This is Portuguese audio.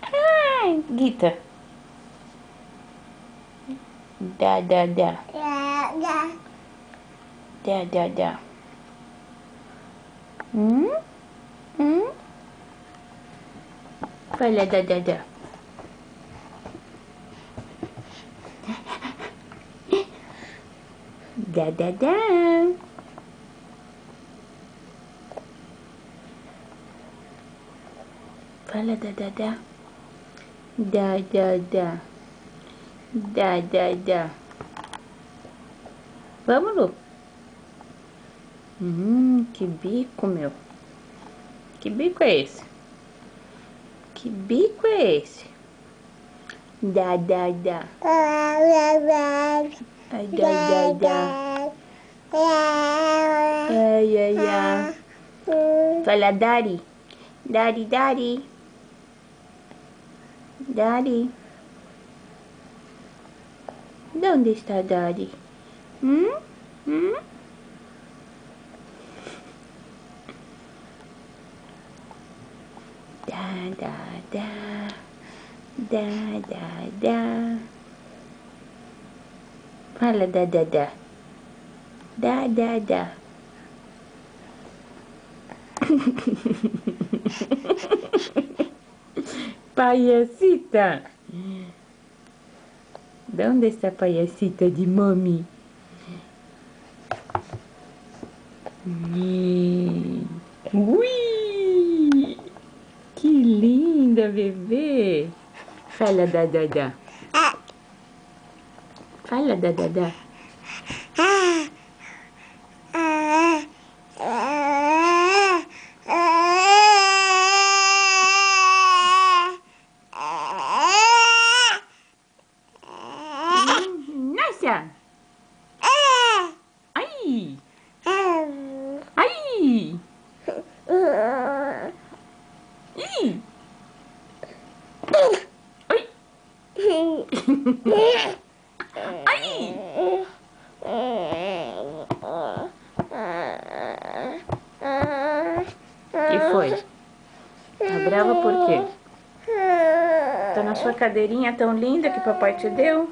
Ai, Gita. Da. Da. Fala da. Da. Fala da. Da. Vamos, Lu. Que bico, meu. Que bico é esse? Que bico é esse? Da. Ai, da. Ai. Fala, Dari. Dari. De onde está Dari? Da. Fala, da. Da. Payasita. ¿Dónde está payasita de mami? Ui! Que linda, bebê! Fala, da. Fala, da. Nossa! Ai! Ih! Oi! Ai! Que foi? Tá brava por quê? Tá na sua cadeirinha tão linda que papai te deu?